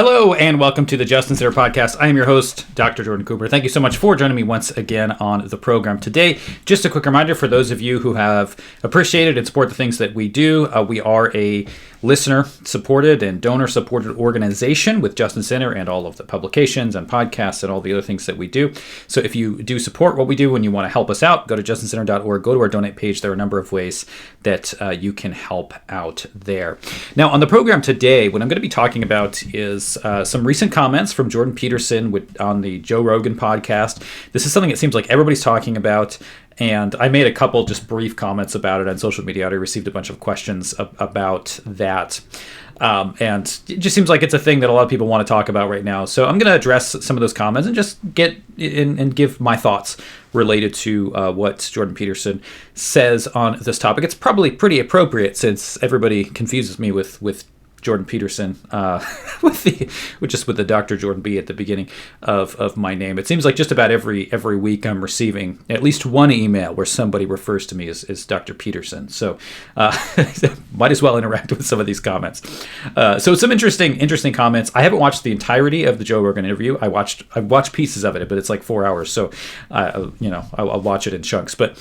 Hello and welcome to the Justin Center podcast. I am your host, Dr. Jordan Cooper. Thank you so much for joining me once again on the program today. Just a quick reminder for those of you who have appreciated and support the things that we do. We are a listener-supported and donor-supported organization with Justin Center and all of the publications and podcasts and all the other things that we do. So if you do support what we do and you want to help us out, go to justincenter.org, go to our donate page. There are a number of ways that you can help out there. Now, on the program today, what I'm going to be talking about is some recent comments from Jordan Peterson on the Joe Rogan podcast. This is something it seems like everybody's talking about, and I made a couple just brief comments about it on social media. I received a bunch of questions about that. And it just seems like it's a thing that a lot of people want to talk about right now. So I'm going to address some of those comments and just get in and give my thoughts related to what Jordan Peterson says on this topic. It's probably pretty appropriate since everybody confuses me with Jordan Peterson, with the Dr. Jordan B at the beginning of my name. It seems like just about every week I'm receiving at least one email where somebody refers to me as Dr. Peterson. So might as well interact with some of these comments. So some interesting comments. I haven't watched the entirety of the Joe Rogan interview. I watched pieces of it, but it's like 4 hours, so I'll watch it in chunks. But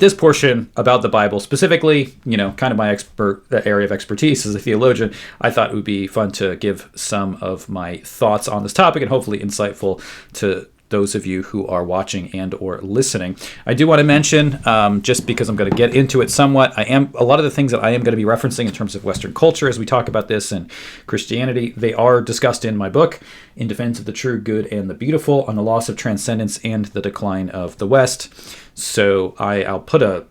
this portion about the Bible specifically, kind of my area of expertise as a theologian, I thought it would be fun to give some of my thoughts on this topic and hopefully insightful to those of you who are watching and or listening. I do want to mention, just because I'm going to get into it somewhat, a lot of the things that I am going to be referencing in terms of Western culture as we talk about this and Christianity, they are discussed in my book, In Defense of the True, Good, and the Beautiful, on the Loss of Transcendence and the Decline of the West. So I'll put a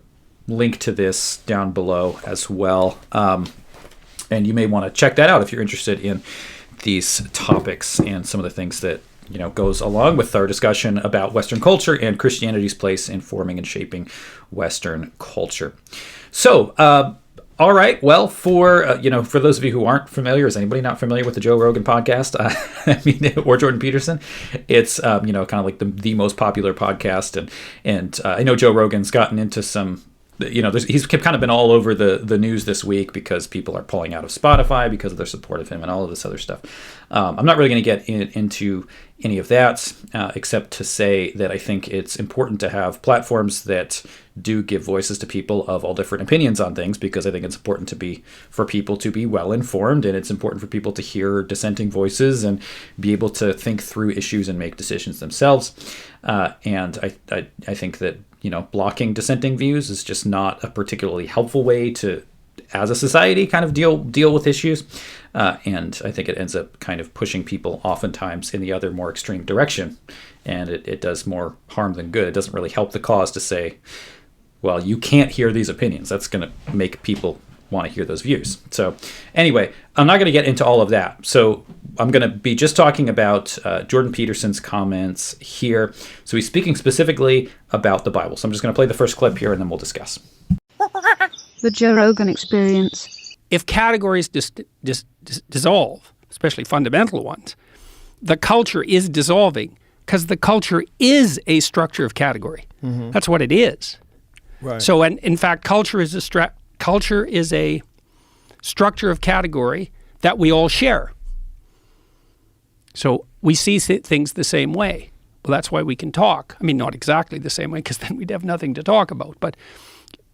link to this down below as well. And you may want to check that out if you're interested in these topics and some of the things that goes along with our discussion about Western culture and Christianity's place in forming and shaping Western culture. So, all right. Well, for those of you who aren't familiar, is anybody not familiar with the Joe Rogan podcast? Or Jordan Peterson? It's kind of like the most popular podcast, and I know Joe Rogan's gotten into some. He's kind of been all over the news this week because people are pulling out of Spotify because of their support of him and all of this other stuff. I'm not really going to get into any of that, except to say that I think it's important to have platforms that do give voices to people of all different opinions on things, because I think it's important for people to be well informed, and it's important for people to hear dissenting voices and be able to think through issues and make decisions themselves. And I think that blocking dissenting views is just not a particularly helpful way to, as a society, kind of deal with issues. And I think it ends up kind of pushing people oftentimes in the other more extreme direction. And it does more harm than good. It doesn't really help the cause to say, well, you can't hear these opinions. That's going to make people want to hear those views. So anyway, I'm not going to get into all of that. So I'm going to be just talking about Jordan Peterson's comments here. So he's speaking specifically about the Bible. So I'm just going to play the first clip here and then we'll discuss. The Joe Rogan Experience. If categories dissolve, especially fundamental ones, the culture is dissolving because the culture is a structure of category. Mm-hmm. That's what it is. Right. So, in fact, culture is a structure of category that we all share. So we see things the same way. Well, that's why we can talk. I mean, not exactly the same way, because then we'd have nothing to talk about. But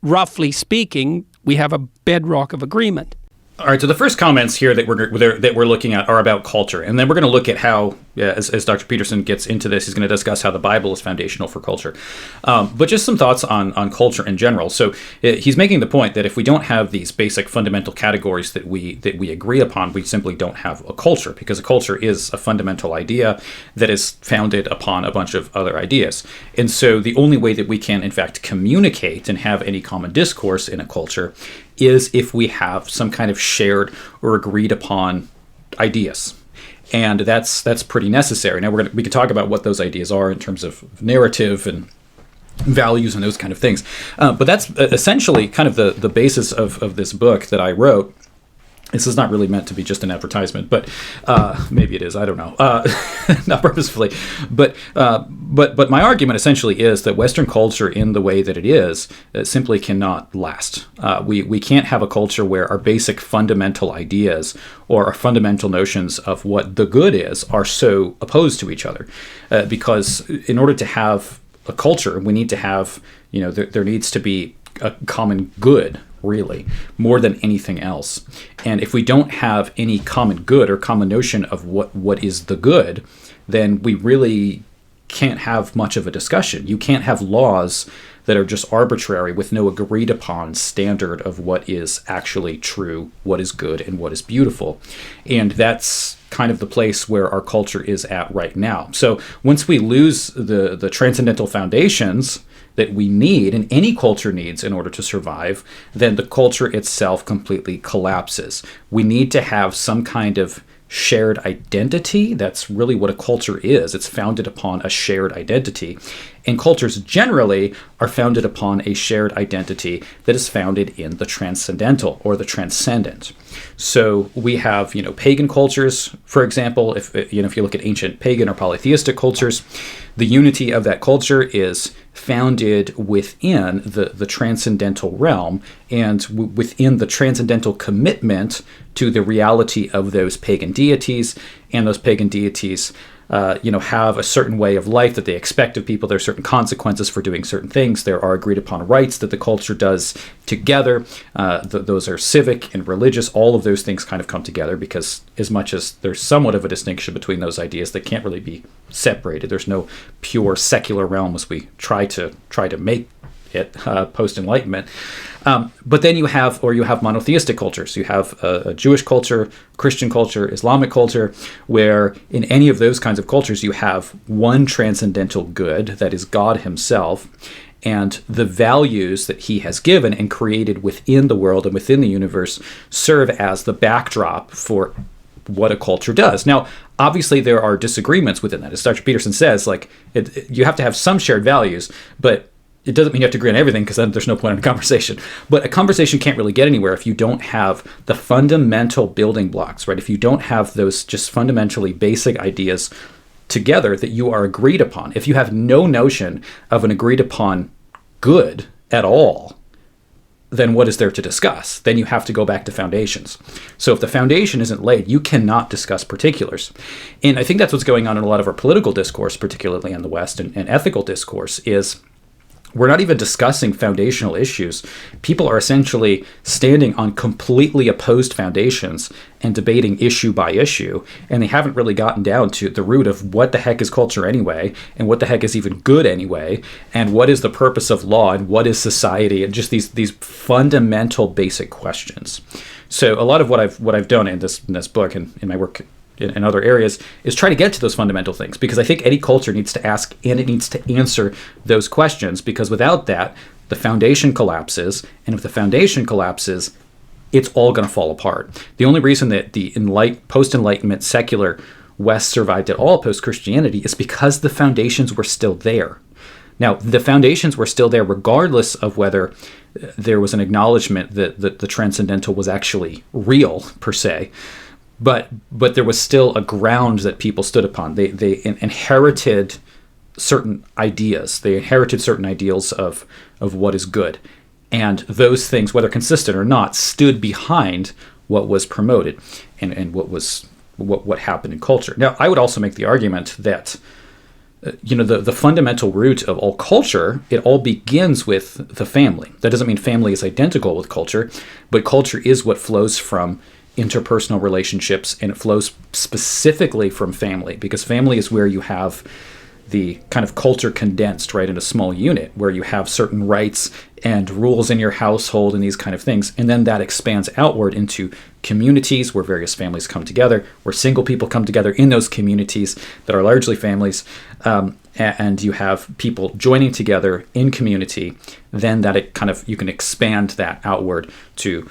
roughly speaking, we have a bedrock of agreement. All right, so the first comments here that we're looking at are about culture, and then we're going to look at how, as Dr. Peterson gets into this, he's going to discuss how the Bible is foundational for culture. But just some thoughts on culture in general. So he's making the point that if we don't have these basic fundamental categories that we agree upon, we simply don't have a culture, because a culture is a fundamental idea that is founded upon a bunch of other ideas. And so the only way that we can, in fact, communicate and have any common discourse in a culture is if we have some kind of shared or agreed upon ideas. And that's pretty necessary. Now we can talk about what those ideas are in terms of narrative and values and those kind of things. But that's essentially kind of the basis of this book that I wrote, This is not really meant to be just an advertisement, but maybe it is. I don't know, not purposefully. But my argument essentially is that Western culture, in the way that it is, simply cannot last. We can't have a culture where our basic fundamental ideas or our fundamental notions of what the good is are so opposed to each other. Because in order to have a culture, we need to have, there needs to be a common good, really, more than anything else. And if we don't have any common good or common notion of what is the good, then we really can't have much of a discussion. You can't have laws that are just arbitrary with no agreed upon standard of what is actually true, what is good, and what is beautiful. And that's kind of the place where our culture is at right now. So once we lose the transcendental foundations that we need, and any culture needs in order to survive, then the culture itself completely collapses. We need to have some kind of shared identity. That's really what a culture is. It's founded upon a shared identity. And cultures generally are founded upon a shared identity that is founded in the transcendental or the transcendent. So we have, pagan cultures, for example. If you look at ancient pagan or polytheistic cultures, the unity of that culture is founded within the transcendental realm and within the transcendental commitment to the reality of those pagan deities. And those pagan deities have a certain way of life that they expect of people. There are certain consequences for doing certain things. There are agreed upon rites that the culture does together. Those are civic and religious. All of those things kind of come together because as much as there's somewhat of a distinction between those ideas, they can't really be separated. There's no pure secular realm as we try to make it post-Enlightenment. But then you have monotheistic cultures. You have a Jewish culture, Christian culture, Islamic culture, where in any of those kinds of cultures you have one transcendental good, that is God himself, and the values that he has given and created within the world and within the universe serve as the backdrop for what a culture does. Now, obviously there are disagreements within that. As Dr. Peterson says, you have to have some shared values, but it doesn't mean you have to agree on everything, because then there's no point in a conversation. But a conversation can't really get anywhere if you don't have the fundamental building blocks, right? If you don't have those just fundamentally basic ideas together that you are agreed upon. If you have no notion of an agreed upon good at all, then what is there to discuss? Then you have to go back to foundations. So if the foundation isn't laid, you cannot discuss particulars. And I think that's what's going on in a lot of our political discourse, particularly in the West, and ethical discourse, is we're not even discussing foundational issues. People are essentially standing on completely opposed foundations and debating issue by issue, and they haven't really gotten down to the root of what the heck is culture anyway, and what the heck is even good anyway, and what is the purpose of law, and what is society, and just these fundamental basic questions. So a lot of what I've done in this book and in my work in other areas is try to get to those fundamental things, because I think any culture needs to ask and it needs to answer those questions, because without that, the foundation collapses, and if the foundation collapses, it's all going to fall apart. The only reason that the post-Enlightenment secular West survived at all post-Christianity is because the foundations were still there. Now, the foundations were still there regardless of whether there was an acknowledgement that the transcendental was actually real, per se. But there was still a ground that people stood upon. They inherited certain ideas. They inherited certain ideals of what is good. And those things, whether consistent or not, stood behind what was promoted and what happened in culture. Now, I would also make the argument that the fundamental root of all culture, it all begins with the family. That doesn't mean family is identical with culture, but culture is what flows from interpersonal relationships, and it flows specifically from family, because family is where you have the kind of culture condensed right in a small unit, where you have certain rights and rules in your household and these kind of things, and then that expands outward into communities where various families come together, where single people come together in those communities that are largely families, and you have people joining together in community. Then you can expand that outward to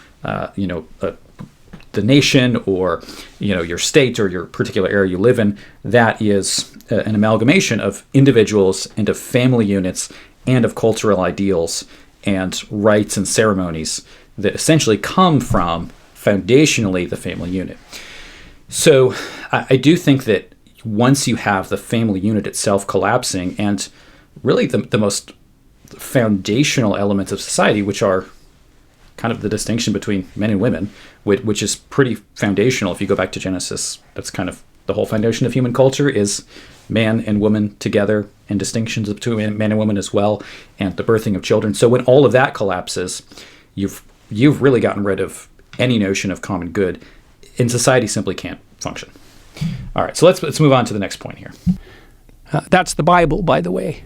the nation, or your state, or your particular area you live in. That is an amalgamation of individuals and of family units and of cultural ideals and rites and ceremonies that essentially come from foundationally the family unit. So I do think that once you have the family unit itself collapsing, and really the most foundational elements of society, which are kind of the distinction between men and women, which is pretty foundational. If you go back to Genesis, that's kind of the whole foundation of human culture, is man and woman together, and distinctions between man and woman as well, and the birthing of children. So when all of that collapses, you've really gotten rid of any notion of common good, and society simply can't function. All right, so let's move on to the next point here. That's the Bible, by the way.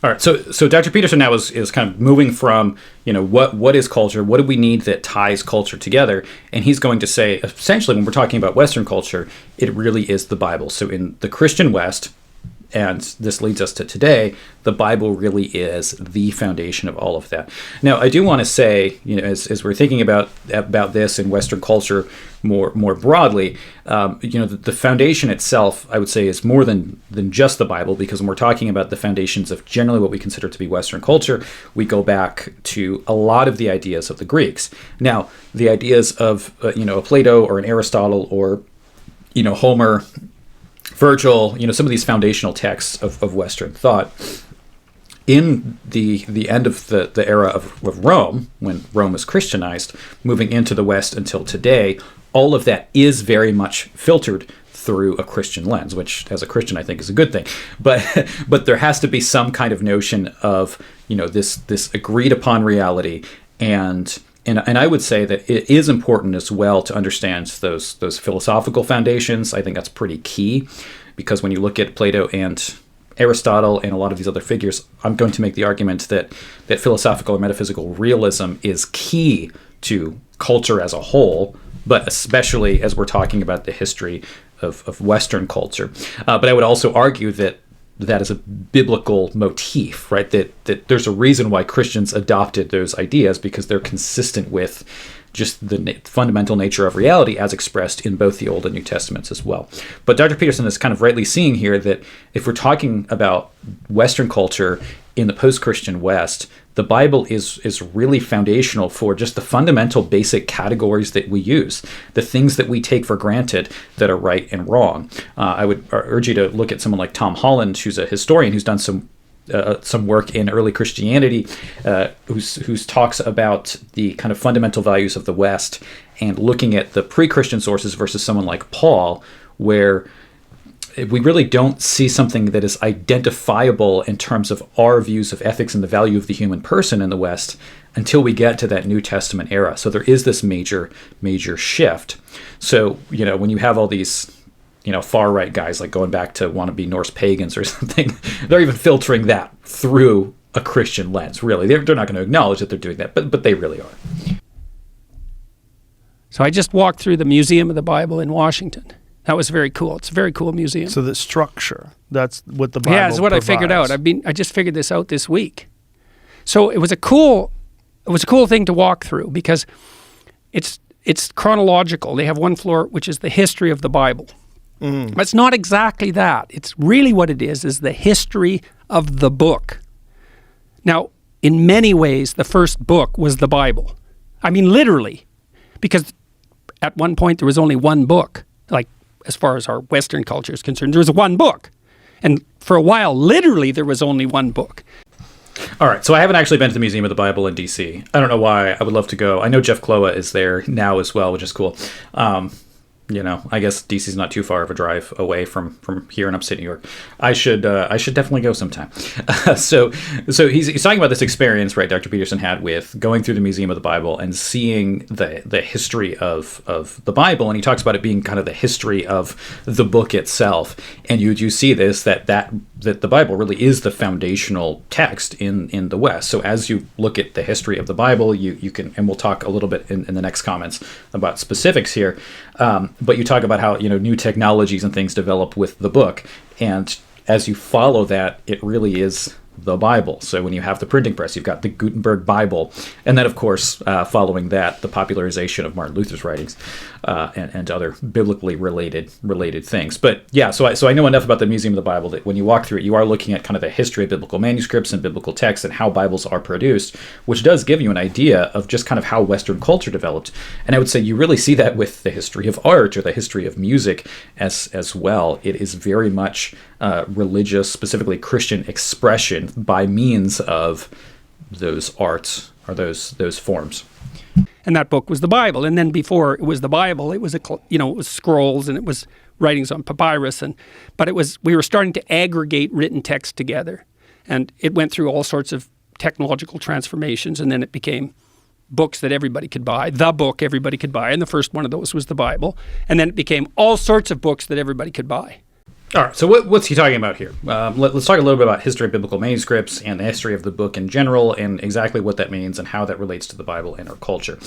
All right, so Dr. Peterson now is kind of moving from, what is culture, what do we need that ties culture together, and he's going to say, essentially, when we're talking about Western culture, it really is the Bible. So in the Christian West, and this leads us to today, the Bible really is the foundation of all of that. Now, I do want to say, as we're thinking about this in Western culture more broadly, the foundation itself, I would say, is more than just the Bible, because when we're talking about the foundations of generally what we consider to be Western culture, we go back to a lot of the ideas of the Greeks. Now, the ideas of a Plato or an Aristotle or Homer, Virgil, some of these foundational texts of Western thought, in the end of the era of Rome, when Rome was Christianized, moving into the West until today, all of that is very much filtered through a Christian lens, which as a Christian I think is a good thing. But there has to be some kind of notion of this agreed upon reality, and I would say that it is important as well to understand those philosophical foundations. I think that's pretty key, because when you look at Plato and Aristotle and a lot of these other figures, I'm going to make the argument that philosophical or metaphysical realism is key to culture as a whole, but especially as we're talking about the history of Western culture. But I would also argue that is a biblical motif, right? That there's a reason why Christians adopted those ideas, because they're consistent with just the fundamental nature of reality as expressed in both the Old and New Testaments as well. But Dr. Peterson is kind of rightly seeing here that if we're talking about Western culture in the post-Christian West, the Bible is really foundational for just the fundamental basic categories that we use, the things that we take for granted that are right and wrong. I would urge you to look at someone like Tom Holland, who's a historian who's done some work in early Christianity, who's talks about the kind of fundamental values of the West, and looking at the pre-Christian sources versus someone like Paul, where we really don't see something that is identifiable in terms of our views of ethics and the value of the human person in the West until we get to that New Testament era. So there is this major shift. So, when you have all these far-right guys like going back to wannabe Norse pagans or something, they're even filtering that through a Christian lens, really. They're not going to acknowledge that they're doing that, but they really are. So I just walked through the Museum of the Bible in Washington. That was very cool. It's a very cool museum. So the structure, that's what the Bible that's what provides. I figured out. I just figured this out this week. So it was a cool thing to walk through, because it's chronological. They have one floor which is the history of the Bible. But it's not exactly that. It's really what it is the history of the book. Now, in many ways, the first book was the Bible. I mean, literally, because at one point there was only one book. Like, as far as our Western culture is concerned, there was one book. And for a while, literally, there was only one book. All right, so I haven't actually been to the Museum of the Bible in D.C. I don't know why. I would love to go. I know Jeff Kloa is there now as well, which is cool. I guess DC's not too far of a drive away from here in upstate New York. I should definitely go sometime. So he's talking about this experience, right, Dr. Peterson had with going through the Museum of the Bible and seeing the history of the Bible, and he talks about it being kind of the history of the book itself. And you see this that the Bible really is the foundational text in the West. So as you look at the history of the Bible, you can, and we'll talk a little bit in the next comments about specifics here. But you talk about how new technologies and things develop with the book, and as you follow that, it really is the Bible. So when you have the printing press, you've got the Gutenberg Bible, and then of course, following that, the popularization of Martin Luther's writings and other biblically related things. But yeah, so I know enough about the Museum of the Bible that when you walk through it, you are looking at kind of the history of biblical manuscripts and biblical texts and how Bibles are produced, which does give you an idea of just kind of how Western culture developed. And I would say you really see that with the history of art or the history of music as well. It is very much religious, specifically Christian expression by means of those arts or those forms. And that book was the Bible. And then before it was the Bible, it was it was scrolls and it was writings on papyrus. But we were starting to aggregate written text together, and it went through all sorts of technological transformations, and then it became books that everybody could buy, the book everybody could buy, and the first one of those was the Bible. And then it became all sorts of books that everybody could buy. All right, so what's he talking about here? Let's talk a little bit about history of biblical manuscripts and the history of the book in general and exactly what that means and how that relates to the Bible and our culture.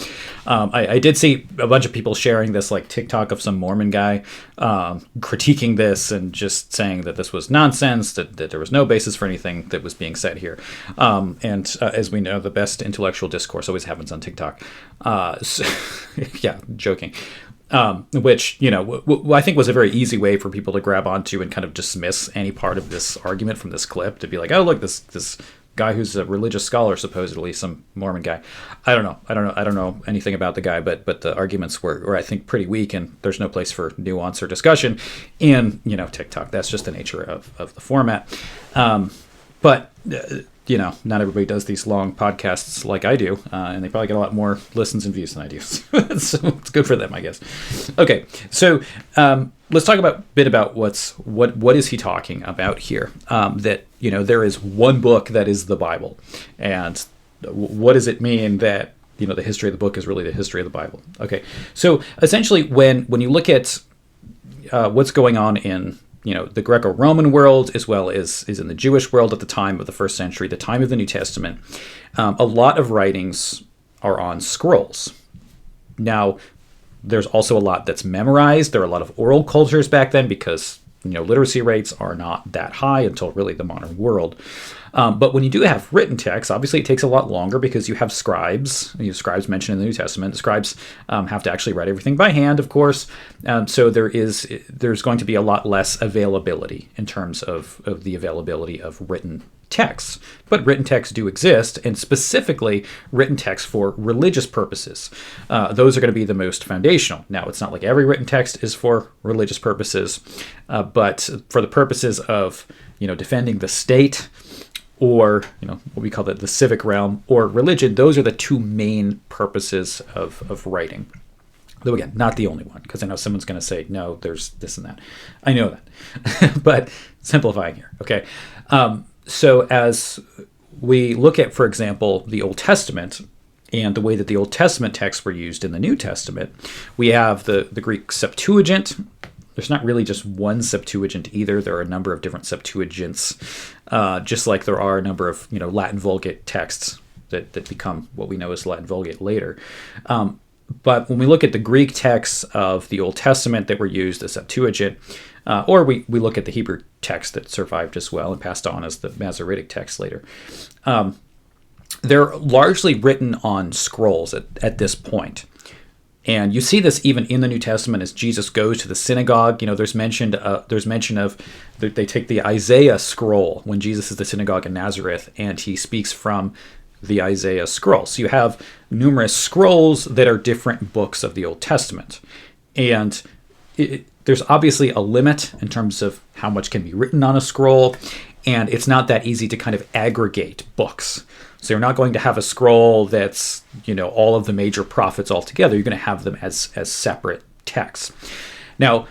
I did see a bunch of people sharing this like TikTok of some Mormon guy critiquing this and just saying that this was nonsense, that there was no basis for anything that was being said here. And as we know, the best intellectual discourse always happens on TikTok. So, yeah, joking. Which, I think was a very easy way for people to grab onto and kind of dismiss any part of this argument from this clip, to be like, oh, look, this guy who's a religious scholar, supposedly some Mormon guy. I don't know anything about the guy, but the arguments were I think pretty weak, and there's no place for nuance or discussion in, TikTok. That's just the nature of the format. But not everybody does these long podcasts like I do, and they probably get a lot more listens and views than I do. So it's good for them, I guess. Okay, so let's talk a bit about what is he talking about here? That there is one book that is the Bible, and what does it mean that the history of the book is really the history of the Bible? Okay, so essentially, when you look at what's going on in the Greco-Roman world, as well as in the Jewish world at the time of the first century, the time of the New Testament, a lot of writings are on scrolls. Now, there's also a lot that's memorized. There are a lot of oral cultures back then because, literacy rates are not that high until really the modern world. But when you do have written text, obviously it takes a lot longer because you have scribes. You have scribes mentioned in the New Testament. The scribes have to actually write everything by hand, of course. So there's going to be a lot less availability in terms of the availability of written texts. But written texts do exist, and specifically written texts for religious purposes. Those are going to be the most foundational. Now, it's not like every written text is for religious purposes, but for the purposes of defending the state, or what we call the civic realm, or religion, those are the two main purposes of writing. Though again, not the only one, because I know someone's going to say, no, there's this and that. I know that. But simplifying here, okay? So as we look at, for example, the Old Testament and the way that the Old Testament texts were used in the New Testament, we have the Greek Septuagint. There's not really just one Septuagint either. There are a number of different Septuagints, just like there are a number of Latin Vulgate texts that become what we know as Latin Vulgate later. But when we look at the Greek texts of the Old Testament that were used, the Septuagint, or we look at the Hebrew text that survived as well and passed on as the Masoretic text later, they're largely written on scrolls at this point. And you see this even in the New Testament as Jesus goes to the synagogue. There's mention of they take the Isaiah scroll when Jesus is at the synagogue in Nazareth, and he speaks from the Isaiah scroll. So you have numerous scrolls that are different books of the Old Testament. And there's obviously a limit in terms of how much can be written on a scroll, and it's not that easy to kind of aggregate books. So you're not going to have a scroll that's, all of the major prophets all together. You're going to have them as separate texts. Now,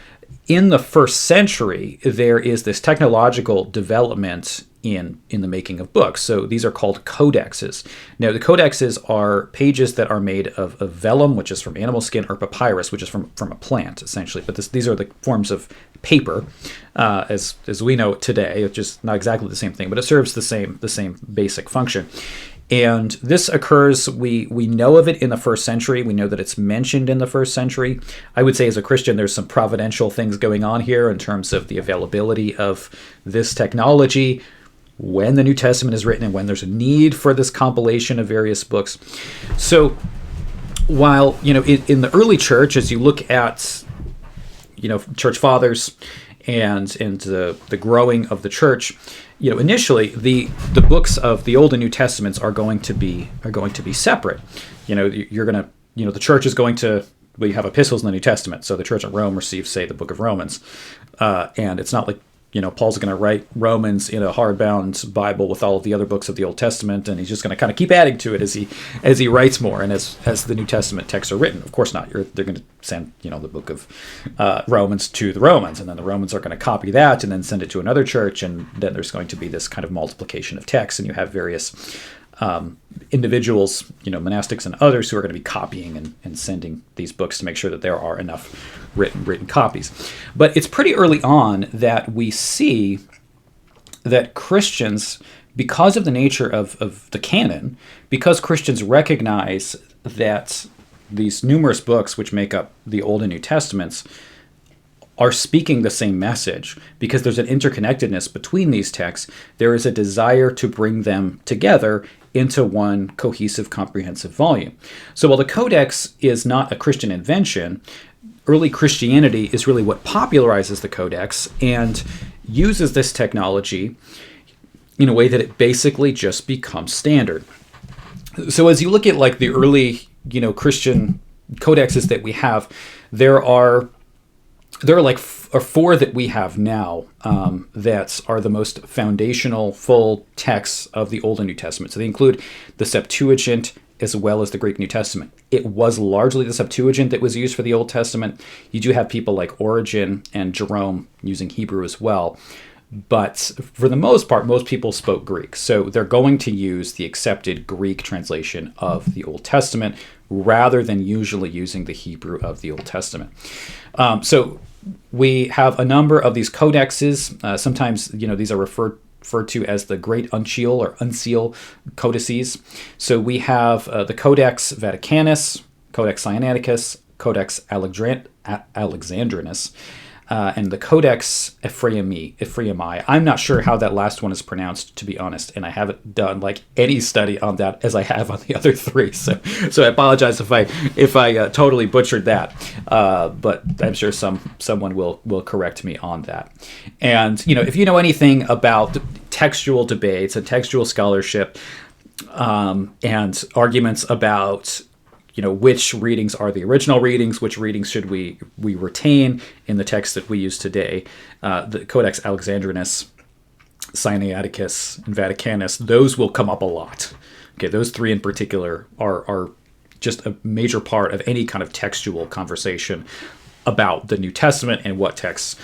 in the first century, there is this technological development in the making of books. So these are called codexes. Now, the codexes are pages that are made of vellum, which is from animal skin, or papyrus, which is from a plant, essentially. But these are the forms of paper, as we know it today. It's just not exactly the same thing, but it serves the same basic function. And this occurs, we know of it in the first century. We know that it's mentioned in the first century. I would say as a Christian, there's some providential things going on here in terms of the availability of this technology when the New Testament is written and when there's a need for this compilation of various books. So while, in the early church, as you look at, church fathers and the growing of the church, initially the books of the Old and New Testaments are going to be separate. You're going to, the church is going to, you have epistles in the New Testament. So the church at Rome receives, say, the book of Romans. And it's not like, Paul's going to write Romans in a hardbound Bible with all of the other books of the Old Testament, and he's just going to kind of keep adding to it as he writes more and as the New Testament texts are written. Of course not. They're going to send the book of Romans to the Romans, and then the Romans are going to copy that and then send it to another church, and then there's going to be this kind of multiplication of texts, and you have various individuals, monastics and others, who are going to be copying and sending these books to make sure that there are enough written copies. But it's pretty early on that we see that Christians, because of the nature of the canon, because Christians recognize that these numerous books which make up the Old and New Testaments are speaking the same message, because there's an interconnectedness between these texts, there is a desire to bring them together into one cohesive, comprehensive volume. So while the Codex is not a Christian invention, early Christianity is really what popularizes the Codex and uses this technology in a way that it basically just becomes standard. So as you look at like the early, Christian codexes that we have, there are like four that we have now that are the most foundational full texts of the Old and New Testament. So they include the Septuagint as well as the Greek New Testament. It was largely the Septuagint that was used for the Old Testament. You do have people like Origen and Jerome using Hebrew as well. But for the most part, most people spoke Greek. So they're going to use the accepted Greek translation of the Old Testament rather than usually using the Hebrew of the Old Testament. So we have a number of these codexes. Sometimes, these are referred to as the Great Uncial or Uncial codices. So we have the Codex Vaticanus, Codex Sinaiticus, Codex Alexandrinus, and the Codex Ephraimi. I'm not sure how that last one is pronounced, to be honest, and I haven't done like any study on that as I have on the other three. So I apologize if I totally butchered that, but I'm sure someone will correct me on that. And if you know anything about textual debates and textual scholarship, and arguments about which readings are the original readings, which readings should we retain in the text that we use today. The Codex Alexandrinus, Sinaiticus, and Vaticanus, those will come up a lot. Okay, those three in particular are just a major part of any kind of textual conversation about the New Testament and what texts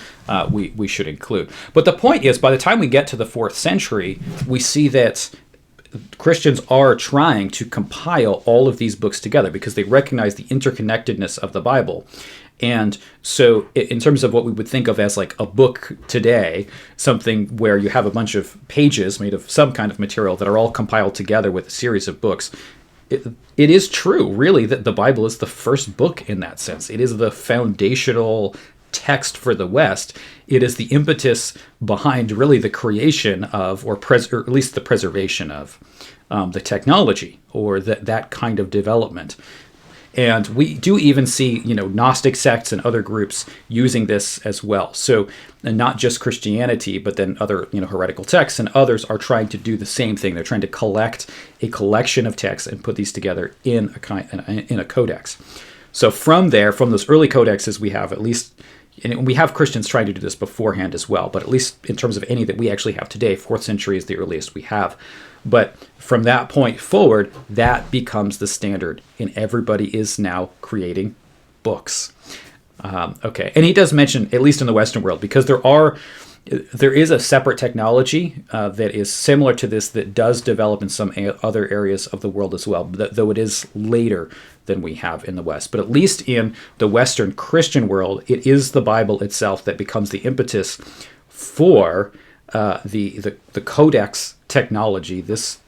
we should include. But the point is, by the time we get to the 4th century, we see that Christians are trying to compile all of these books together because they recognize the interconnectedness of the Bible. And so in terms of what we would think of as like a book today, something where you have a bunch of pages made of some kind of material that are all compiled together with a series of books, it is true, really, that the Bible is the first book in that sense. It is the foundational text for the West. It is the impetus behind really the creation of, or at least the preservation of, the technology or that kind of development. And we do even see, Gnostic sects and other groups using this as well. So, and not just Christianity, but then other, heretical texts and others are trying to do the same thing. They're trying to collect a collection of texts and put these together in a codex. So from those early codexes, we have at least, and we have Christians trying to do this beforehand as well, but at least in terms of any that we actually have today, 4th century is the earliest we have. But from that point forward, that becomes the standard, and everybody is now creating books. Okay, and he does mention, at least in the Western world, because there is a separate technology that is similar to this that does develop in some other areas of the world as well, though it is later than we have in the West. But at least in the Western Christian world, it is the Bible itself that becomes the impetus for the codex technology, this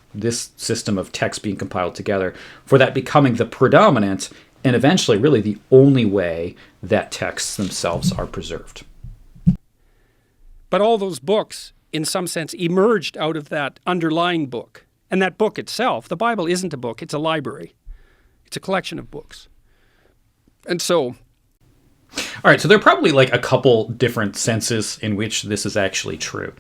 system of text being compiled together, for that becoming the predominant and eventually really the only way that texts themselves are preserved. But all those books in some sense, emerged out of that underlying book. And that book itself, the Bible isn't a book, it's a library. It's a collection of books. And so... All right, so there are probably like a couple different senses in which this is actually true.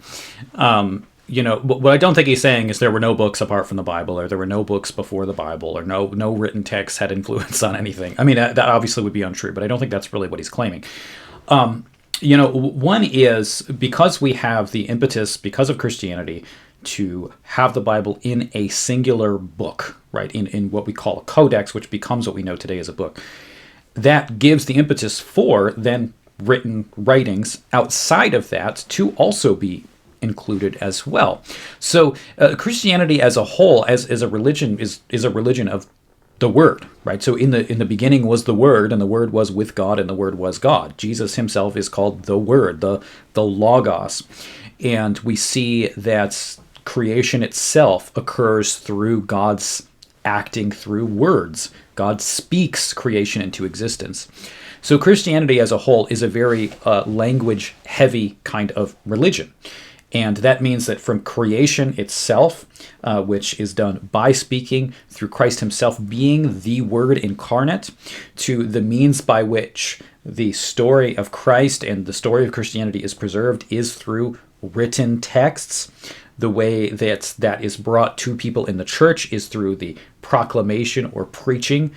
What I don't think he's saying is there were no books apart from the Bible, or there were no books before the Bible, or no written texts had influence on anything. I mean, that obviously would be untrue, but I don't think that's really what he's claiming. One is because we have the impetus, because of Christianity, to have the Bible in a singular book, right, in what we call a codex, which becomes what we know today as a book. That gives the impetus for then written writings outside of that to also be included as well. So Christianity as a whole, as a religion, is a religion of the Word, right? So in the beginning was the Word, and the Word was with God, and the Word was God. Jesus himself is called the Word, the Logos. And we see that creation itself occurs through God's acting through words. God speaks creation into existence. So Christianity as a whole is a very language-heavy kind of religion. And that means that from creation itself, which is done by speaking, through Christ himself being the Word incarnate, to the means by which the story of Christ and the story of Christianity is preserved is through written texts. The way that is brought to people in the church is through the proclamation or preaching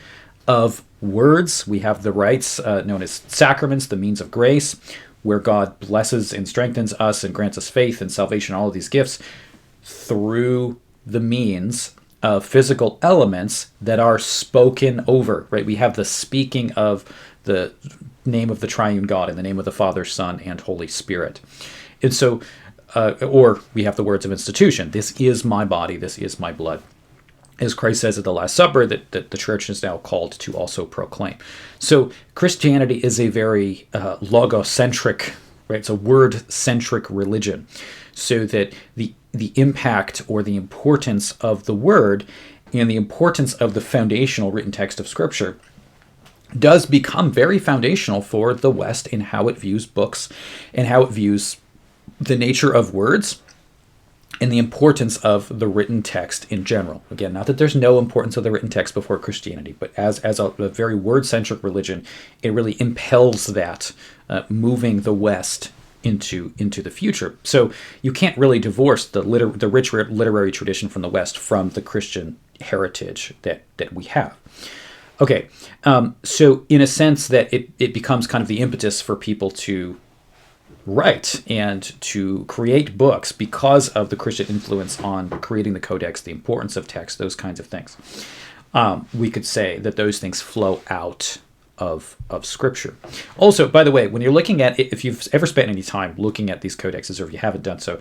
of words. We have the rites known as sacraments, the means of grace, where God blesses and strengthens us and grants us faith and salvation, all of these gifts, through the means of physical elements that are spoken over, right? We have the speaking of the name of the triune God in the name of the Father, Son, and Holy Spirit. And so, or we have the words of institution. This is my body, this is my blood. As Christ says at the Last Supper, that the church is now called to also proclaim. So Christianity is a very logocentric, right? It's a word-centric religion. So that the impact or the importance of the word and the importance of the foundational written text of Scripture does become very foundational for the West in how it views books and how it views the nature of words and the importance of the written text in general. Again, not that there's no importance of the written text before Christianity, but as a very word-centric religion, it really impels that, moving the West into the future. So you can't really divorce the rich literary tradition from the West from the Christian heritage that we have. Okay, so in a sense that it becomes kind of the impetus for people to write and to create books because of the Christian influence on creating the codex, the importance of text, those kinds of things. We could say that those things flow out of Scripture. Also, by the way, when you're looking at, if you've ever spent any time looking at these codexes, or if you haven't done so,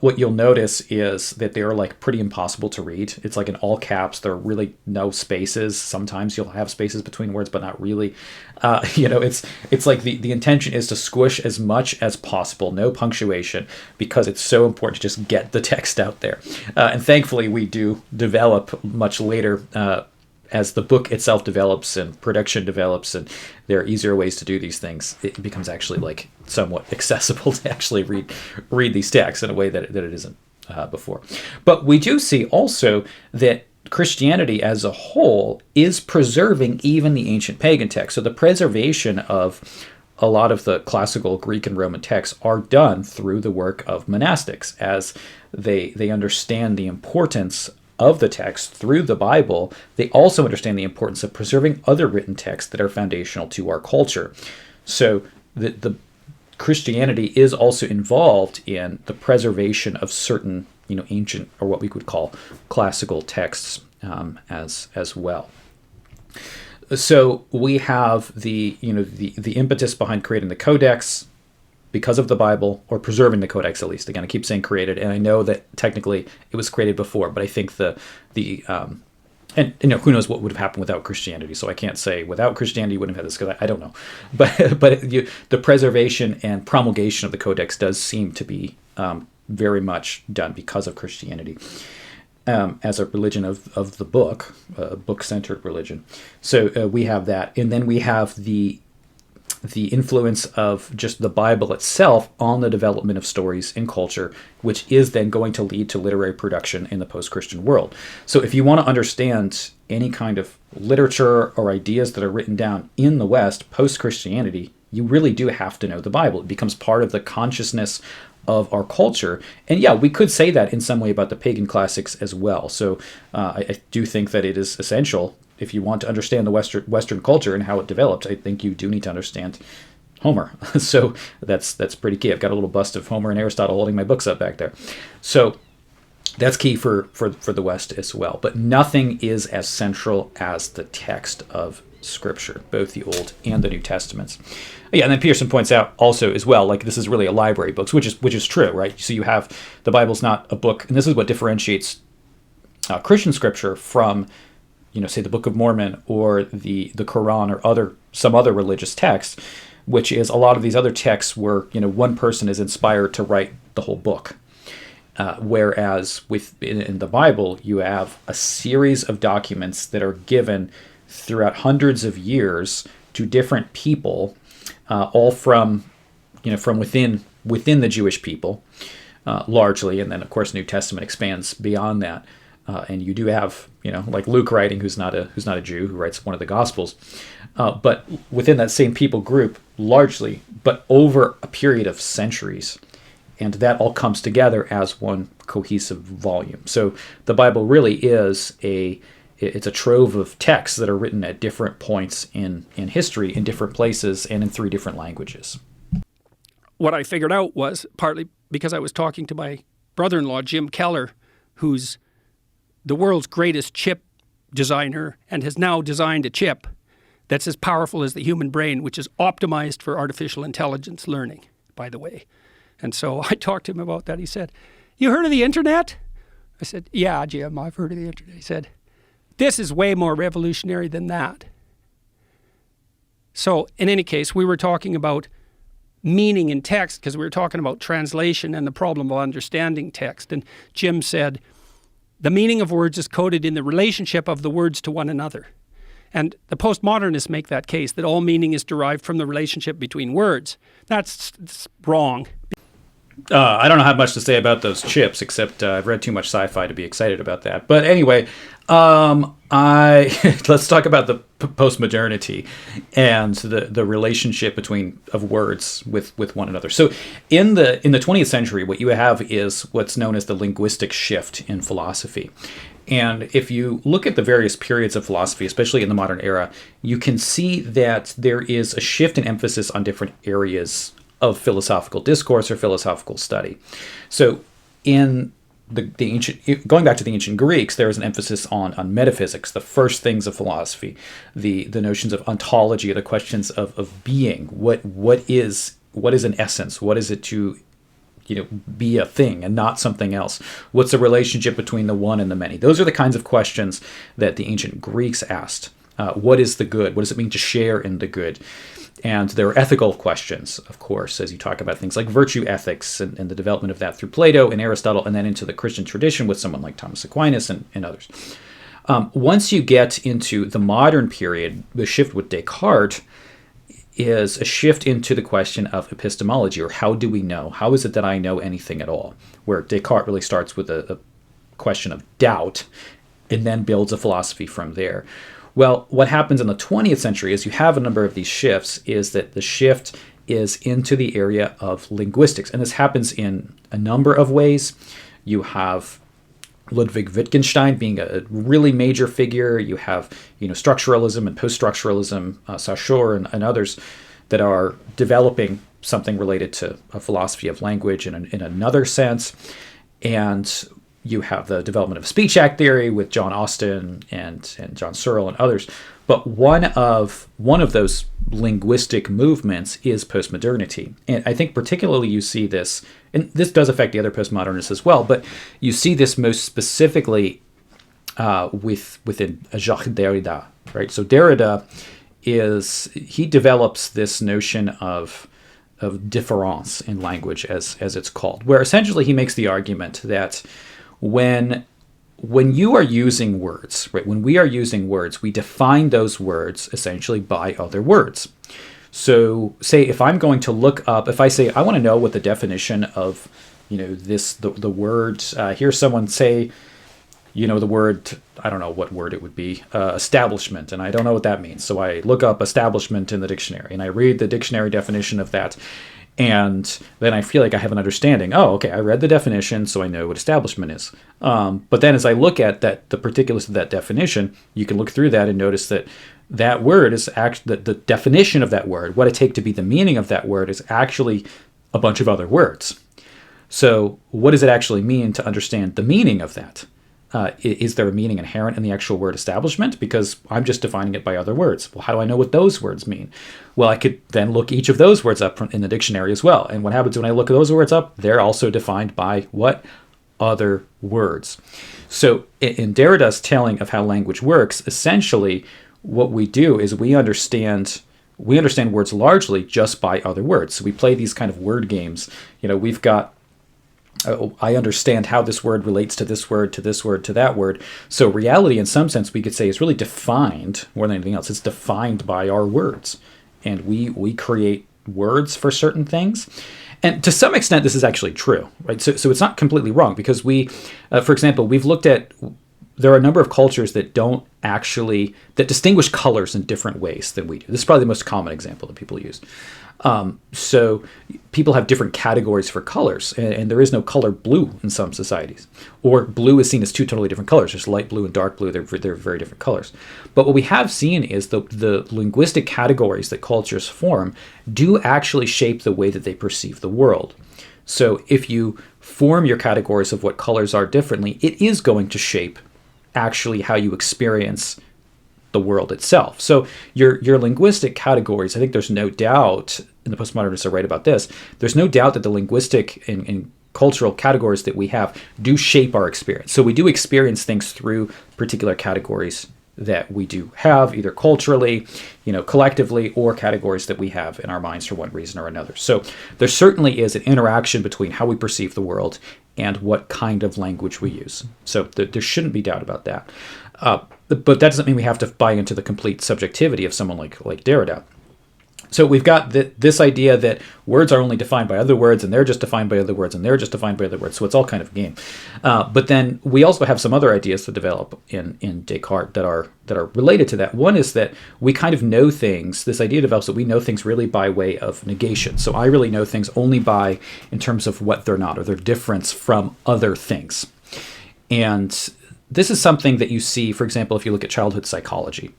what you'll notice is that they're like pretty impossible to read. It's like in all caps. There are really no spaces. Sometimes you'll have spaces between words, but not really. It's like the intention is to squish as much as possible, no punctuation, because it's so important to just get the text out there. And thankfully, we do develop much later as the book itself develops and production develops and there are easier ways to do these things, it becomes actually like somewhat accessible to actually read these texts in a way that it isn't before. But we do see also that Christianity as a whole is preserving even the ancient pagan texts. So the preservation of a lot of the classical Greek and Roman texts are done through the work of monastics as they understand the importance of the text through the Bible. They also understand the importance of preserving other written texts that are foundational to our culture. So the Christianity is also involved in the preservation of certain, ancient, or what we would call classical texts as well. So we have the impetus behind creating the codex because of the Bible, or preserving the codex at least. Again, I keep saying created, and I know that technically it was created before, but I think and who knows what would have happened without Christianity. So I can't say without Christianity you wouldn't have had this, because I don't know. But the preservation and promulgation of the codex does seem to be very much done because of Christianity as a religion of the book, a book-centered religion. So we have that, and then we have the the influence of just the Bible itself on the development of stories in culture, which is then going to lead to literary production in the post-Christian world. So if you want to understand any kind of literature or ideas that are written down in the West post-Christianity, you really do have to know the Bible. It becomes part of the consciousness of our culture. And yeah, we could say that in some way about the pagan classics as well. So I do think that it is essential. If you want to understand the Western culture and how it developed, I think you do need to understand Homer. So that's pretty key. I've got a little bust of Homer and Aristotle holding my books up back there. So that's key for the West as well. But nothing is as central as the text of Scripture, both the Old and the New Testaments. Yeah, and then Peterson points out also as well, like this is really a library of books, which is true, right? So you have the Bible's not a book, and this is what differentiates Christian Scripture from, say the Book of Mormon or the Quran or some other religious text, which is a lot of these other texts where one person is inspired to write the whole book. Whereas in the Bible, you have a series of documents that are given throughout hundreds of years to different people, all from within the Jewish people, largely, and then of course New Testament expands beyond that. And you do have, like Luke writing, who's not a Jew, who writes one of the Gospels, but within that same people group, largely, but over a period of centuries, and that all comes together as one cohesive volume. So the Bible really is it's a trove of texts that are written at different points in history, in different places, and in 3 different languages. What I figured out was partly because I was talking to my brother-in-law, Jim Keller, who's the world's greatest chip designer and has now designed a chip that's as powerful as the human brain, which is optimized for artificial intelligence learning, by the way. And so I talked to him about that. He said, "You heard of the internet?" I said, "Yeah, Jim, I've heard of the internet." He said, "This is way more revolutionary than that." So in any case, we were talking about meaning in text because we were talking about translation and the problem of understanding text. And Jim said, the meaning of words is coded in the relationship of the words to one another. And the postmodernists make that case, that all meaning is derived from the relationship between words. That's wrong. I don't have much to say about those chips, except I've read too much sci-fi to be excited about that. But anyway, let's talk about the postmodernity and the relationship of words with one another. So in the 20th century, what you have is what's known as the linguistic shift in philosophy. And if you look at the various periods of philosophy, especially in the modern era, you can see that there is a shift in emphasis on different areas of philosophical discourse or philosophical study. So in the ancient, going back to the ancient Greeks, there was an emphasis on metaphysics, the first things of philosophy, the notions of ontology, the questions of being. What is an essence? What is it to be a thing and not something else? What's the relationship between the one and the many? Those are the kinds of questions that the ancient Greeks asked. What is the good? What does it mean to share in the good? And there are ethical questions, of course, as you talk about things like virtue ethics and the development of that through Plato and Aristotle, and then into the Christian tradition with someone like Thomas Aquinas and others. Once you get into the modern period, the shift with Descartes is a shift into the question of epistemology, or how do we know? How is it that I know anything at all? Where Descartes really starts with a question of doubt and then builds a philosophy from there. Well, what happens in the 20th century is you have a number of these shifts, is that the shift is into the area of linguistics. And this happens in a number of ways. You have Ludwig Wittgenstein being a really major figure. You have, structuralism and post-structuralism, Saussure and others that are developing something related to a philosophy of language in another sense. And you have the development of speech act theory with John Austin and John Searle and others. But one of those linguistic movements is postmodernity. And I think particularly you see this, and this does affect the other postmodernists as well, but you see this most specifically within Jacques Derrida, right? So Derrida he develops this notion of difference in language, as it's called, where essentially he makes the argument that when you are using words, right? When we are using words, we define those words essentially by other words. So say if I'm going to look up, if I say I want to know what the definition of, the word, here's someone say, the word, I don't know what word it would be, establishment, and I don't know what that means. So I look up establishment in the dictionary, and I read the dictionary definition of that, and then I feel like I have an understanding. Oh, okay, I read the definition, so I know what establishment is. But then as I look at the particulars of that definition, you can look through that and notice that that word is actually, the definition of that word, what I take to be the meaning of that word, is actually a bunch of other words. So what does it actually mean to understand the meaning of that? Is there a meaning inherent in the actual word establishment? Because I'm just defining it by other words. Well, how do I know what those words mean? Well, I could then look each of those words up in the dictionary as well. And what happens when I look at those words up? They're also defined by what? Other words. So in Derrida's telling of how language works, essentially what we do is we understand words largely just by other words. So we play these kind of word games. We've got, I understand how this word relates to this word, to this word, to that word. So reality, in some sense, we could say is really defined more than anything else. It's defined by our words. And we create words for certain things. And to some extent, this is actually true, right? So it's not completely wrong, because for example, we've looked at, there are a number of cultures that that distinguish colors in different ways than we do. This is probably the most common example that people use. So people have different categories for colors, and there is no color blue in some societies. Or blue is seen as two totally different colors. There's light blue and dark blue. They're very different colors. But what we have seen is the linguistic categories that cultures form do actually shape the way that they perceive the world. So if you form your categories of what colors are differently, it is going to shape actually how you experience the world itself. So your linguistic categories, I think there's no doubt, and the postmodernists are right about this, there's no doubt that the linguistic and cultural categories that we have do shape our experience. So we do experience things through particular categories that we do have, either culturally, collectively, or categories that we have in our minds for one reason or another. So there certainly is an interaction between how we perceive the world and what kind of language we use. So there shouldn't be doubt about that. But that doesn't mean we have to buy into the complete subjectivity of someone like Derrida. So we've got this idea that words are only defined by other words, and they're just defined by other words, and they're just defined by other words. So it's all kind of a game. But then we also have some other ideas that develop in Descartes that are related to that. One is that we kind of know things. This idea develops that we know things really by way of negation. So I really know things only in terms of what they're not, or their difference from other things. And this is something that you see, for example, if you look at childhood psychology.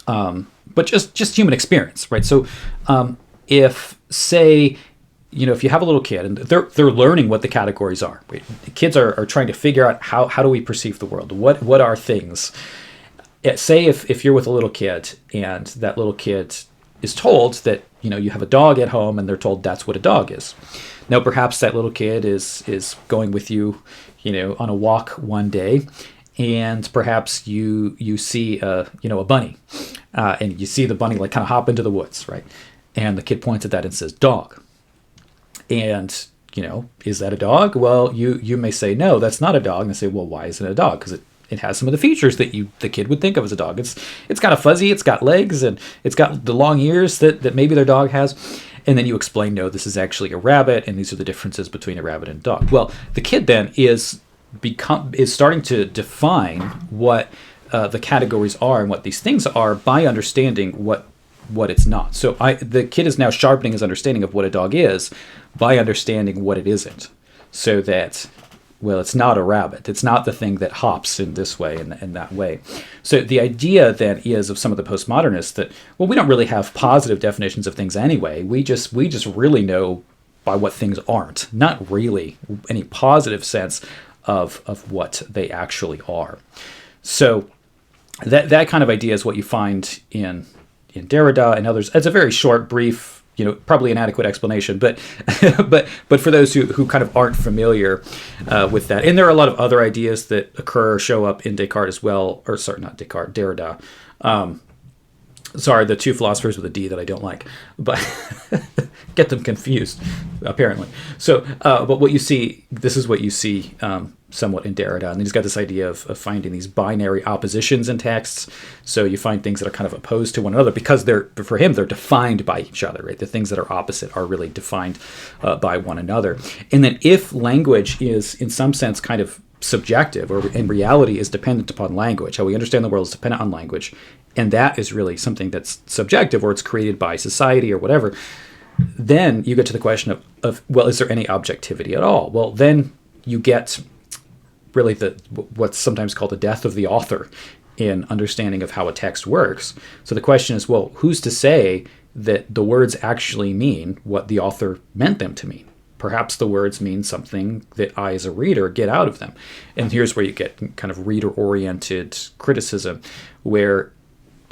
But just human experience, right? So if, say, if you have a little kid and they're learning what the categories are, right? The kids are trying to figure out how do we perceive the world? What are things? Say if you're with a little kid and that little kid is told that, you have a dog at home, and they're told that's what a dog is. Now, perhaps that little kid is going with you, on a walk one day, and perhaps you see a bunny, and you see the bunny kind of hop into the woods, right? And the kid points at that and says, dog. And, is that a dog? Well, you may say, no, that's not a dog. And they say, well, why isn't it a dog? Because it has some of the features that the kid would think of as a dog. It's kind of fuzzy, it's got legs, and it's got the long ears that maybe their dog has. And then you explain, no, this is actually a rabbit, and these are the differences between a rabbit and a dog. Well, the kid then is starting to define what the categories are and what these things are by understanding what it's not. So the kid is now sharpening his understanding of what a dog is by understanding what it isn't. So that, well, it's not a rabbit. It's not the thing that hops in this way and that way. So the idea then is of some of the postmodernists that, well, we don't really have positive definitions of things anyway. We just really know by what things aren't, not really any positive sense of what they actually are. So that kind of idea is what you find in Derrida and others. It's a very short, brief, probably inadequate explanation, but but for those who kind of aren't familiar with that, and there are a lot of other ideas that occur or show up in Descartes as well, or sorry, not Descartes, Derrida. Sorry, the two philosophers with a D that I don't like, but get them confused, apparently. So, but what you see, this is what you see somewhat in Derrida. And he's got this idea of finding these binary oppositions in texts. So you find things that are kind of opposed to one another because for him, they're defined by each other, right? The things that are opposite are really defined by one another. And then if language is, in some sense, kind of subjective, or in reality is dependent upon language, how we understand the world is dependent on language, and that is really something that's subjective, or it's created by society or whatever, then you get to the question of well, is there any objectivity at all? Well, then you get really what's sometimes called the death of the author in understanding of how a text works. So the question is, well, who's to say that the words actually mean what the author meant them to mean? Perhaps the words mean something that I, as a reader, get out of them. And here's where you get kind of reader-oriented criticism, where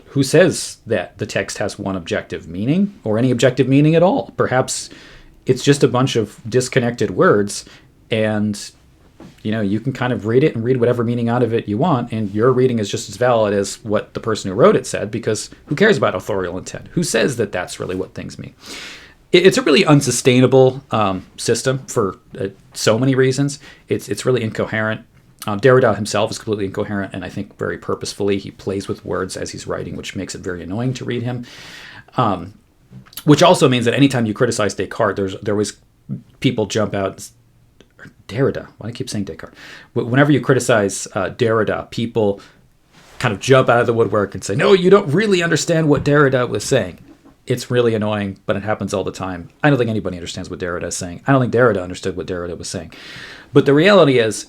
who says that the text has one objective meaning, or any objective meaning at all? Perhaps it's just a bunch of disconnected words, and you can kind of read it and read whatever meaning out of it you want, and your reading is just as valid as what the person who wrote it said, because who cares about authorial intent? Who says that that's really what things mean? It's a really unsustainable system for so many reasons. It's really incoherent. Derrida himself is completely incoherent, and I think very purposefully he plays with words as he's writing, which makes it very annoying to read him. Which also means that anytime you criticize Descartes, there was people jump out. Derrida. Why do I keep saying Descartes? Whenever you criticize Derrida, people kind of jump out of the woodwork and say, no, you don't really understand what Derrida was saying. It's really annoying, but it happens all the time. I don't think anybody understands what Derrida is saying. I don't think Derrida understood what Derrida was saying. But the reality is,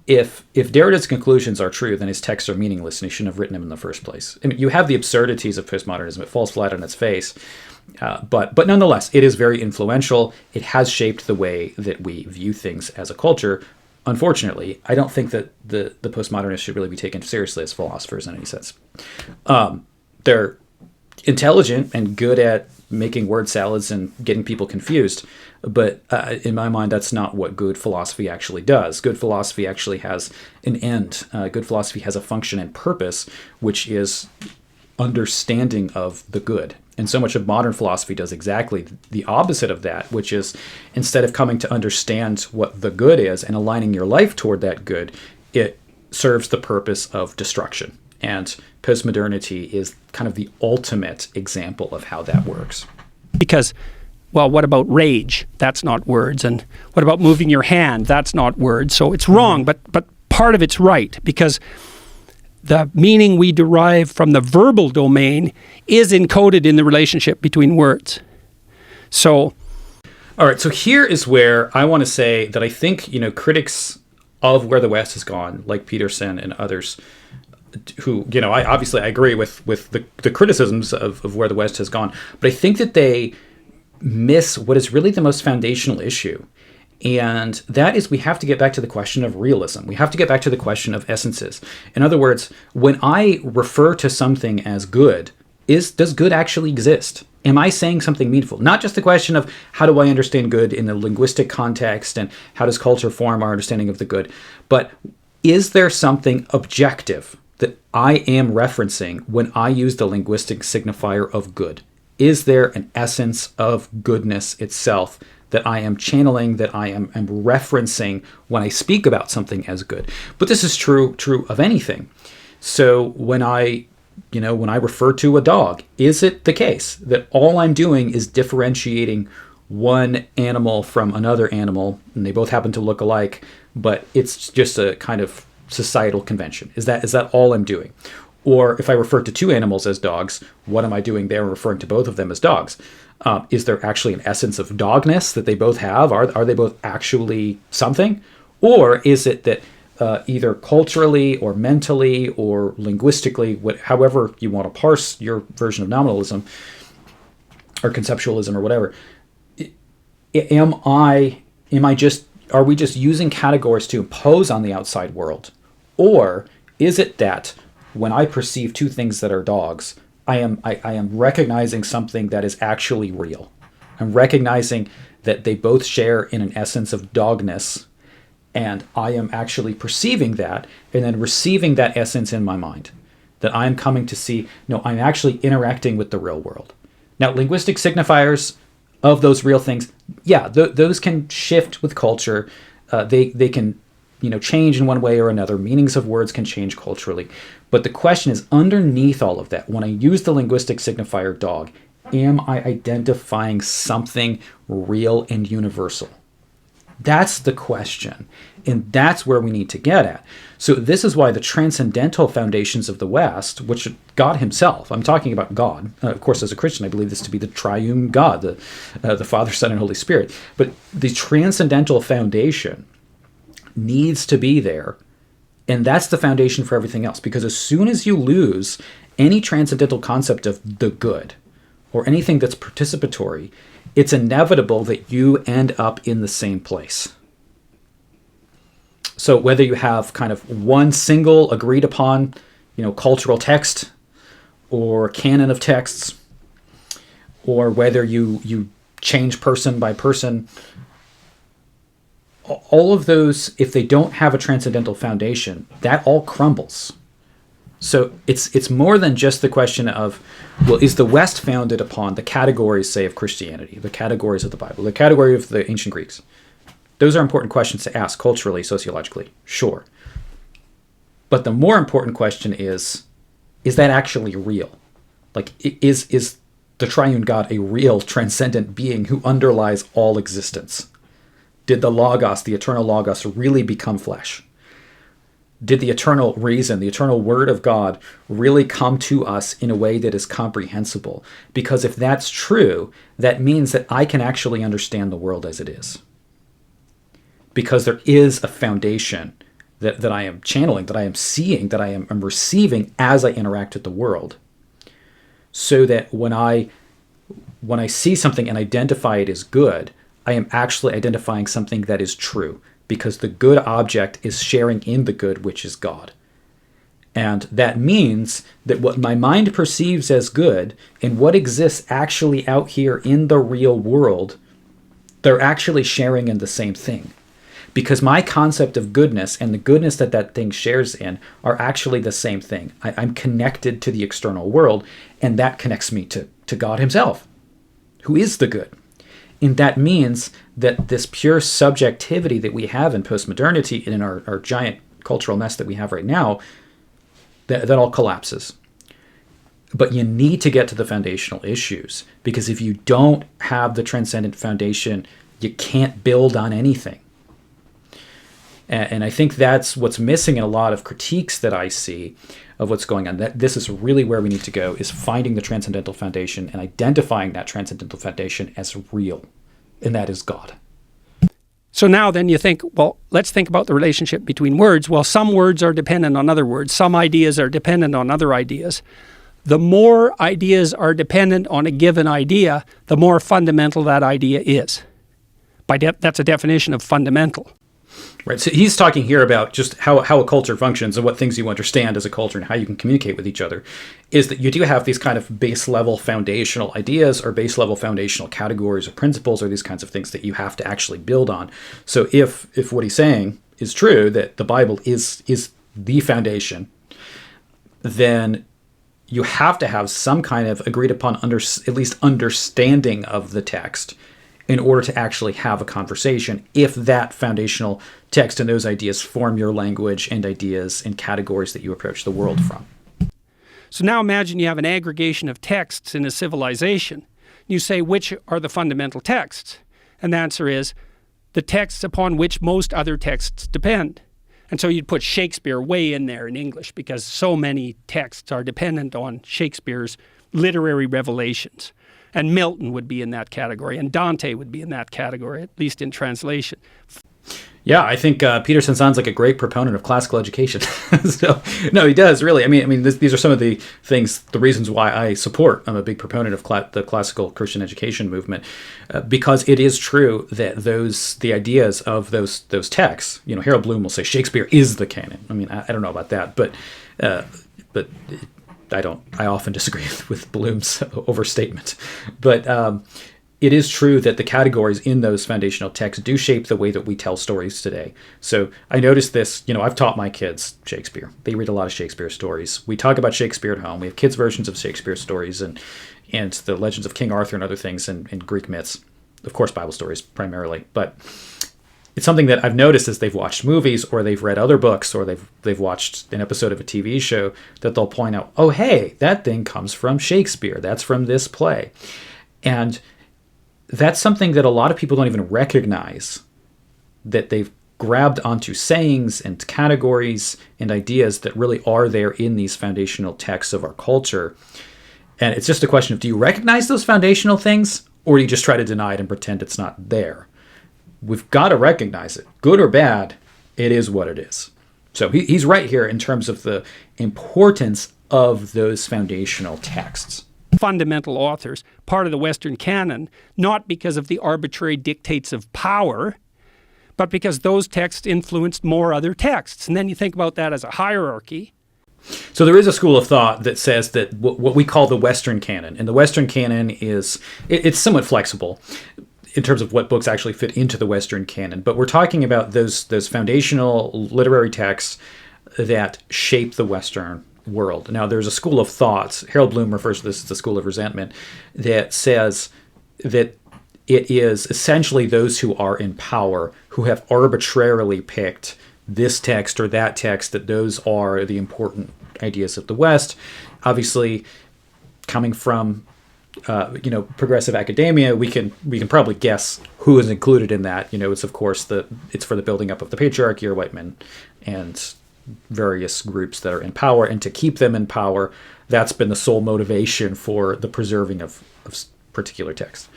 if Derrida's conclusions are true, then his texts are meaningless, and he shouldn't have written them in the first place. I mean, you have the absurdities of postmodernism. It falls flat on its face. But nonetheless, it is very influential. It has shaped the way that we view things as a culture. Unfortunately, I don't think that the postmodernists should really be taken seriously as philosophers in any sense. They're intelligent and good at making word salads and getting people confused. But in my mind, that's not what good philosophy actually does. Good philosophy actually has an end. Good philosophy has a function and purpose, which is understanding of the good. And so much of modern philosophy does exactly the opposite of that, which is instead of coming to understand what the good is and aligning your life toward that good, it serves the purpose of destruction. And postmodernity is kind of the ultimate example of how that works. Because, well, what about rage? That's not words. And what about moving your hand? That's not words. So it's wrong, but part of it's right, because the meaning we derive from the verbal domain is encoded in the relationship between words. So, all right, so here is where I want to say that I think, critics of where the West has gone, like Peterson and others, who, I agree with the criticisms of where the West has gone, but I think that they miss what is really the most foundational issue. And that is, we have to get back to the question of realism. We have to get back to the question of essences. In other words, when I refer to something as good, does good actually exist? Am I saying something meaningful? Not just the question of how do I understand good in the linguistic context and how does culture form our understanding of the good, but is there something objective that I am referencing when I use the linguistic signifier of good? Is there an essence of goodness itself that I am channeling, that I am referencing when I speak about something as good? But this is true of anything. So when I refer to a dog, is it the case that all I'm doing is differentiating one animal from another animal, and they both happen to look alike, but it's just a kind of societal convention? Is that all I'm doing? Or if I refer to two animals as dogs, what am I doing there, referring to both of them as dogs? Is there actually an essence of dogness that they both have? Are they both actually something? Or is it that either culturally or mentally or linguistically, however you want to parse your version of nominalism or conceptualism or whatever, are we just using categories to impose on the outside world? Or is it that when I perceive two things that are dogs, I am recognizing something that is actually real? I'm recognizing that they both share in an essence of dogness, and I am actually perceiving that and then receiving that essence in my mind. That I'm coming to see, no, I'm actually interacting with the real world. Now, linguistic signifiers of those real things, yeah, those can shift with culture. They can, change in one way or another. Meanings of words can change culturally. But the question is, underneath all of that, when I use the linguistic signifier dog, am I identifying something real and universal? That's the question. And that's where we need to get at. So this is why the transcendental foundations of the West, which God himself, I'm talking about God. Of course, as a Christian, I believe this to be the triune God, the Father, Son, and Holy Spirit. But the transcendental foundation needs to be there. And that's the foundation for everything else. Because as soon as you lose any transcendental concept of the good or anything that's participatory, it's inevitable that you end up in the same place. So whether you have kind of one single agreed upon, cultural text or canon of texts, or whether you change person by person, all of those, if they don't have a transcendental foundation, that all crumbles. So it's more than just the question of, well, is the West founded upon the categories, say, of Christianity, the categories of the Bible, the category of the ancient Greeks? Those are important questions to ask culturally, sociologically, sure. But the more important question is that actually real? Like, is the triune God a real transcendent being who underlies all existence? Did the Logos, the eternal Logos, really become flesh? Did the eternal reason, the eternal Word of God, really come to us in a way that is comprehensible? Because if that's true, that means that I can actually understand the world as it is. Because there is a foundation that I am channeling, that I am seeing, that I'm receiving as I interact with the world. So that when I see something and identify it as good, I am actually identifying something that is true. Because the good object is sharing in the good, which is God. And that means that what my mind perceives as good and what exists actually out here in the real world, they're actually sharing in the same thing. Because my concept of goodness and the goodness that thing shares in are actually the same thing. I'm connected to the external world, and that connects me to God himself, who is the good. And that means that this pure subjectivity that we have in postmodernity and in our giant cultural mess that we have right now, that all collapses. But you need to get to the foundational issues, because if you don't have the transcendent foundation, you can't build on anything. And I think that's what's missing in a lot of critiques that I see of what's going on. That this is really where we need to go, is finding the transcendental foundation and identifying that transcendental foundation as real, and that is God. So now then you think, well, let's think about the relationship between words. Well, some words are dependent on other words. Some ideas are dependent on other ideas. The more ideas are dependent on a given idea, the more fundamental that idea is. That's a definition of fundamental. Right. So he's talking here about just how a culture functions and what things you understand as a culture and how you can communicate with each other, is that you do have these kind of base level foundational ideas or base level foundational categories or principles or these kinds of things that you have to actually build on. So if what he's saying is true, that the Bible is the foundation, then you have to have some kind of agreed upon at least understanding of the text in order to actually have a conversation, if that foundational text and those ideas form your language and ideas and categories that you approach the world from. So now imagine you have an aggregation of texts in a civilization. You say, which are the fundamental texts? And the answer is, the texts upon which most other texts depend. And so you'd put Shakespeare way in there in English, because so many texts are dependent on Shakespeare's literary revelations. And Milton would be in that category, and Dante would be in that category, at least in translation. Yeah, I think Peterson sounds like a great proponent of classical education. So, no, he does, really. I mean, these are some of the things, the reasons why I support. I'm a big proponent of the classical Christian education movement, because it is true that the ideas of those texts, Harold Bloom will say Shakespeare is the canon. I mean, I don't know about that, but I often disagree with Bloom's overstatement. But it is true that the categories in those foundational texts do shape the way that we tell stories today. So I noticed this, I've taught my kids Shakespeare. They read a lot of Shakespeare stories. We talk about Shakespeare at home. We have kids' versions of Shakespeare stories and the legends of King Arthur and other things and Greek myths. Of course, Bible stories primarily. But it's something that I've noticed as they've watched movies or they've read other books or they've watched an episode of a TV show that they'll point out, oh, hey, that thing comes from Shakespeare. That's from this play. And that's something that a lot of people don't even recognize, that they've grabbed onto sayings and categories and ideas that really are there in these foundational texts of our culture. And it's just a question of, do you recognize those foundational things, or do you just try to deny it and pretend it's not there? We've got to recognize it. Good or bad, it is what it is. So he's right here in terms of the importance of those foundational texts. Fundamental authors, part of the Western Canon, not because of the arbitrary dictates of power, but because those texts influenced more other texts. And then you think about that as a hierarchy. So there is a school of thought that says that what we call the Western Canon, and the Western Canon it's somewhat flexible in terms of what books actually fit into the Western Canon, but we're talking about those foundational literary texts that shape the Western world. Now, there's a school of thoughts, Harold Bloom refers to this as the school of resentment, that says that it is essentially those who are in power who have arbitrarily picked this text or that text, that those are the important ideas of the West. Obviously, coming from progressive academia, we can probably guess who is included in that. It's of course it's for the building up of the patriarchy or white men and various groups that are in power, and to keep them in power, that's been the sole motivation for the preserving of particular texts.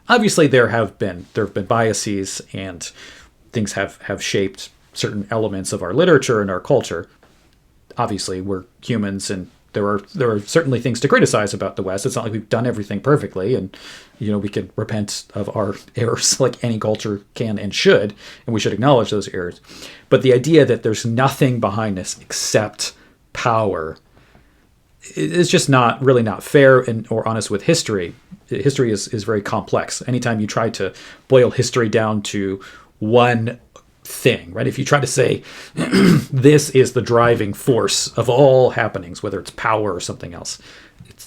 Obviously, there have been biases, and things have shaped certain elements of our literature and our culture. Obviously, we're humans, and there are certainly things to criticize about the West. It's not like we've done everything perfectly, and we could repent of our errors like any culture can and should, and we should acknowledge those errors. But the idea that there's nothing behind this except power is just not fair or honest with history. History is very complex. Anytime you try to boil history down to one thing, right? If you try to say this is the driving force of all happenings, whether it's power or something else,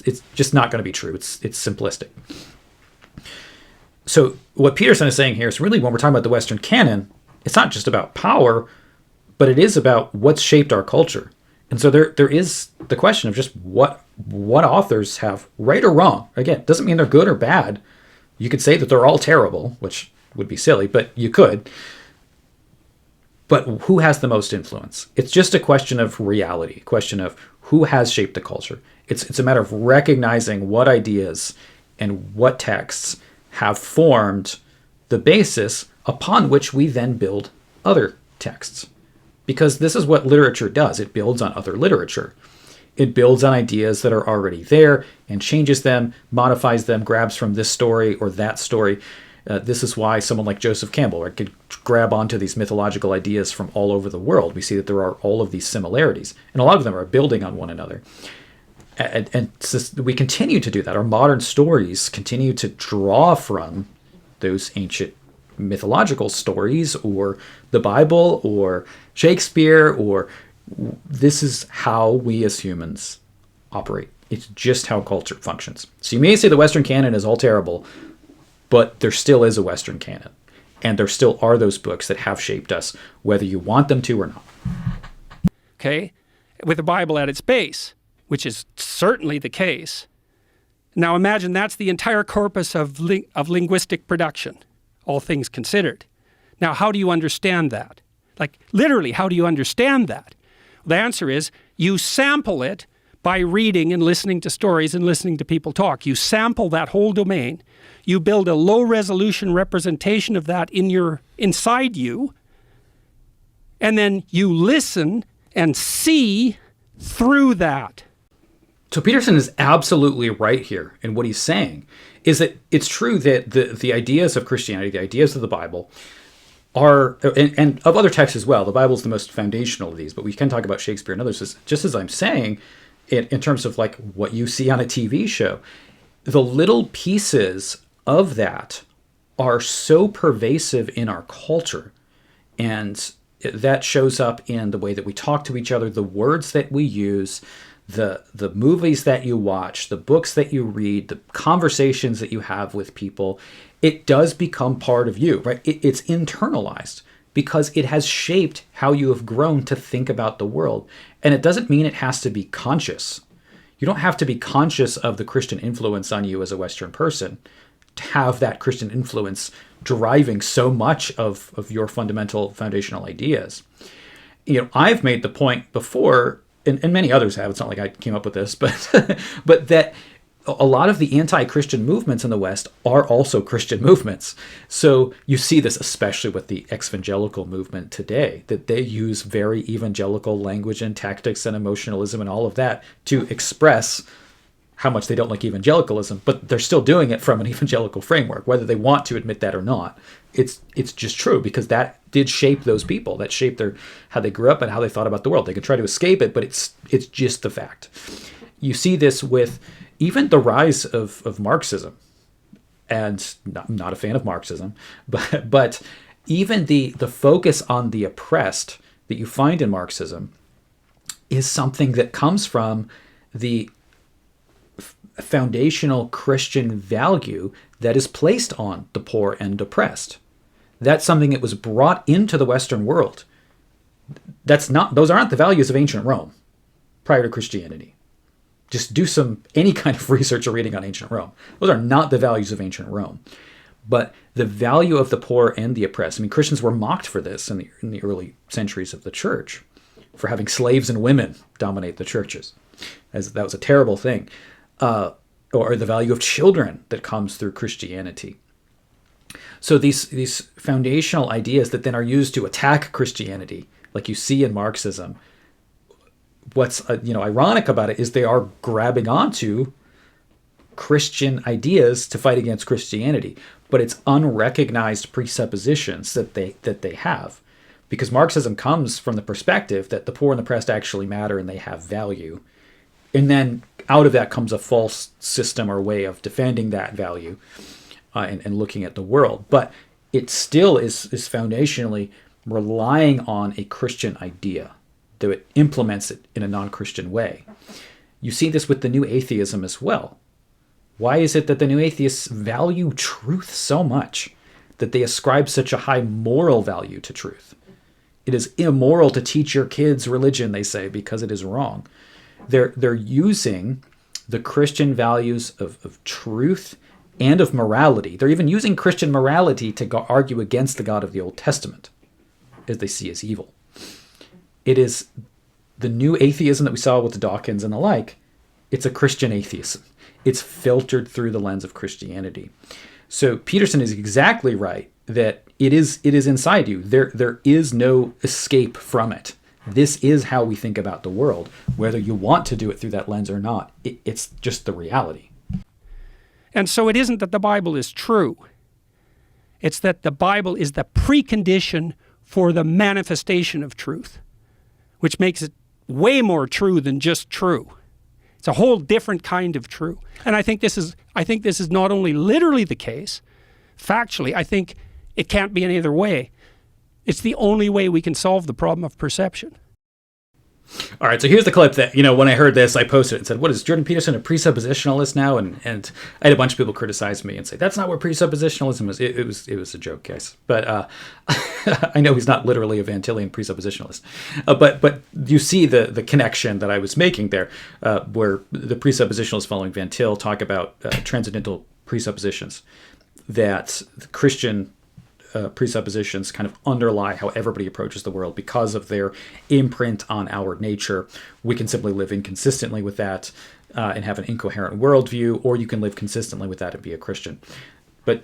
it's just not going to be true. It's simplistic. So what Peterson is saying here is really, when we're talking about the Western Canon, it's not just about power, but it is about what's shaped our culture. And so there is the question of just what authors have right or wrong. Again, it doesn't mean they're good or bad. You could say that they're all terrible, which would be silly, but you could. But who has the most influence? It's just a question of reality, a question of who has shaped the culture. It's a matter of recognizing what ideas and what texts have formed the basis upon which we then build other texts. Because this is what literature does. It builds on other literature. It builds on ideas that are already there and changes them, modifies them, grabs from this story or that story. This is why someone like Joseph Campbell could grab onto these mythological ideas from all over the world. We see that there are all of these similarities, and a lot of them are building on one another. And we continue to do that. Our modern stories continue to draw from those ancient mythological stories, or the Bible, or Shakespeare, or this is how we as humans operate. It's just how culture functions. So you may say the Western canon is all terrible, but there still is a Western canon. And there still are those books that have shaped us, whether you want them to or not. Okay? With the Bible at its base, which is certainly the case. Now imagine that's the entire corpus of linguistic production, all things considered. Now, how do you understand that? Like, literally, how do you understand that? The answer is you sample it by reading and listening to stories and listening to people talk. You sample that whole domain. You build a low-resolution representation of that inside you, and then you listen and see through that. So Peterson is absolutely right here in what he's saying, is that it's true that the ideas of Christianity, the ideas of the Bible, are, and of other texts as well, the Bible is the most foundational of these, but we can talk about Shakespeare and others, just as I'm saying, in terms of like what you see on a TV show, the little pieces of that are so pervasive in our culture. And that shows up in the way that we talk to each other, the words that we use, the movies that you watch, the books that you read, the conversations that you have with people. It does become part of you, right? It's internalized because it has shaped how you have grown to think about the world. And it doesn't mean it has to be conscious. You don't have to be conscious of the Christian influence on you as a Western person to have that Christian influence driving so much of your fundamental foundational ideas. I've made the point before, and many others have, it's not like I came up with this, but but that a lot of the anti-Christian movements in the West are also Christian movements. So you see this especially with the evangelical movement today, that they use very evangelical language and tactics and emotionalism and all of that to express how much they don't like evangelicalism, but they're still doing it from an evangelical framework, whether they want to admit that or not. It's just true, because that did shape those people. That shaped how they grew up and how they thought about the world. They could try to escape it, but it's just the fact. You see this with even the rise of Marxism, and I'm not a fan of Marxism, but even the focus on the oppressed that you find in Marxism is something that comes from the foundational Christian value that is placed on the poor and oppressed. That's something that was brought into the Western world. Those aren't the values of ancient Rome prior to Christianity. Just do any kind of research or reading on ancient Rome. Those are not the values of ancient Rome. But the value of the poor and the oppressed. I mean, Christians were mocked for this in the early centuries of the church, for having slaves and women dominate the churches. That was a terrible thing. Or the value of children that comes through Christianity. So these foundational ideas that then are used to attack Christianity, like you see in Marxism, what's ironic about it is they are grabbing onto Christian ideas to fight against Christianity, but it's unrecognized presuppositions that they have, because Marxism comes from the perspective that the poor and the oppressed actually matter and they have value. And then out of that comes a false system or way of defending that value and looking at the world. But it still is foundationally relying on a Christian idea, though it implements it in a non-Christian way. You see this with the new atheism as well. Why is it that the new atheists value truth so much, that they ascribe such a high moral value to truth? It is immoral to teach your kids religion, they say, because it is wrong. They're using the Christian values of truth and of morality. They're even using Christian morality to argue against the God of the Old Testament, as they see as evil. It is the new atheism that we saw with the Dawkins and the like. It's a Christian atheism. It's filtered through the lens of Christianity. So Peterson is exactly right that it is inside you. There is no escape from it. This is how we think about the world, whether you want to do it through that lens or not. It's just the reality. And so it isn't that the Bible is true. It's that the Bible is the precondition for the manifestation of truth, which makes it way more true than just true. It's a whole different kind of true. And I think this is not only literally the case, factually, I think it can't be any other way. It's the only way we can solve the problem of perception. All right, so here's the clip that, when I heard this, I posted it and said, what is Jordan Peterson, a presuppositionalist now? And I had a bunch of people criticize me and say, that's not what presuppositionalism is. It was a joke, guys. But I know he's not literally a Van Tillian presuppositionalist. But you see the connection that I was making there, where the presuppositionalists following Van Til talk about transcendental presuppositions, that the Christian presuppositions kind of underlie how everybody approaches the world because of their imprint on our nature. We can simply live inconsistently with that and have an incoherent worldview, or you can live consistently with that and be a Christian. But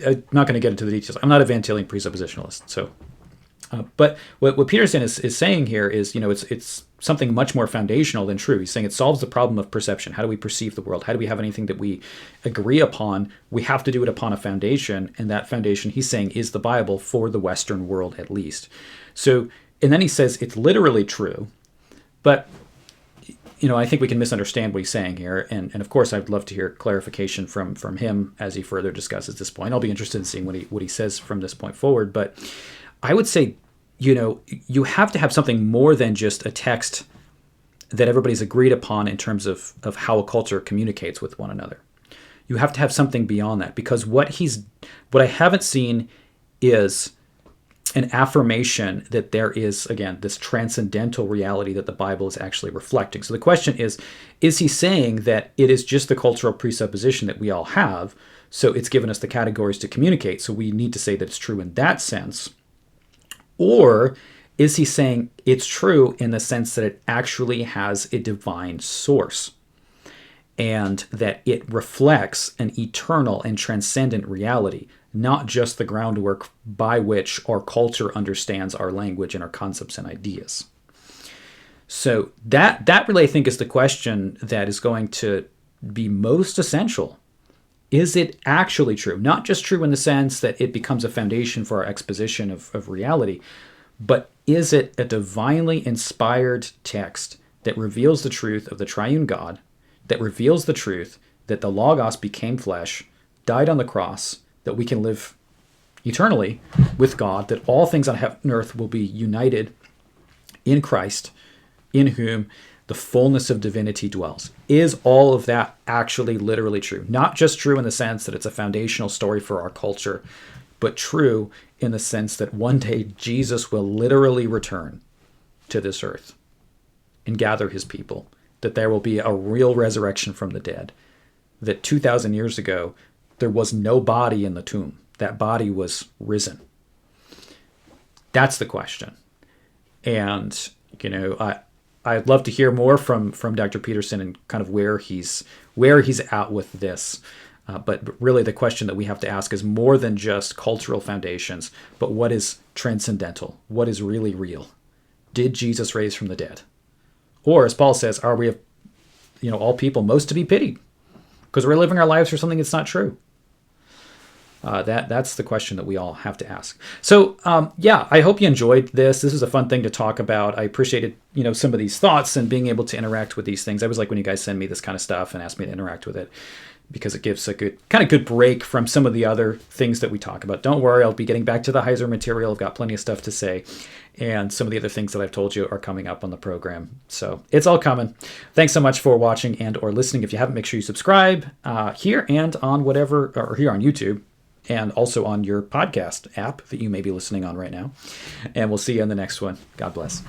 I'm not going to get into the details. I'm not a Van Tillian presuppositionalist. So, but what Peterson is saying here is, it's something much more foundational than true. He's saying it solves the problem of perception. How do we perceive the world? How do we have anything that we agree upon? We have to do it upon a foundation, and that foundation, he's saying, is the Bible for the Western world at least. So, and then he says it's literally true, but I think we can misunderstand what he's saying here. And of course, I'd love to hear clarification from him as he further discusses this point. I'll be interested in seeing what he says from this point forward. But I would say, you have to have something more than just a text that everybody's agreed upon in terms of how a culture communicates with one another. You have to have something beyond that, because what I haven't seen is an affirmation that there is, again, this transcendental reality that the Bible is actually reflecting. So the question is he saying that it is just the cultural presupposition that we all have, so it's given us the categories to communicate, so we need to say that it's true in that sense? Or is he saying it's true in the sense that it actually has a divine source, and that it reflects an eternal and transcendent reality, not just the groundwork by which our culture understands our language and our concepts and ideas? So that really, I think, is the question that is going to be most essential. Is it actually true? Not just true in the sense that it becomes a foundation for our exposition of reality, but is it a divinely inspired text that reveals the truth of the triune God, that reveals the truth that the Logos became flesh, died on the cross, that we can live eternally with God, that all things on heaven and earth will be united in Christ, in whom the fullness of divinity dwells? Is all of that actually literally true? Not just true in the sense that it's a foundational story for our culture, but true in the sense that one day Jesus will literally return to this earth and gather his people, that there will be a real resurrection from the dead, that 2,000 years ago, there was no body in the tomb. That body was risen. That's the question. And, I'd love to hear more from Dr. Peterson and kind of where he's at with this. But really the question that we have to ask is more than just cultural foundations, but what is transcendental? What is really real? Did Jesus rise from the dead? Or, as Paul says, are we, all people most to be pitied because we're living our lives for something that's not true? That's the question that we all have to ask. So, I hope you enjoyed this. This is a fun thing to talk about. I appreciated, some of these thoughts and being able to interact with these things. I always like when you guys send me this kind of stuff and ask me to interact with it, because it gives a good break from some of the other things that we talk about. Don't worry, I'll be getting back to the Heiser material. I've got plenty of stuff to say. And some of the other things that I've told you are coming up on the program. So it's all coming. Thanks so much for watching and or listening. If you haven't, make sure you subscribe here and on or here on YouTube, and also on your podcast app that you may be listening on right now. And we'll see you in the next one. God bless.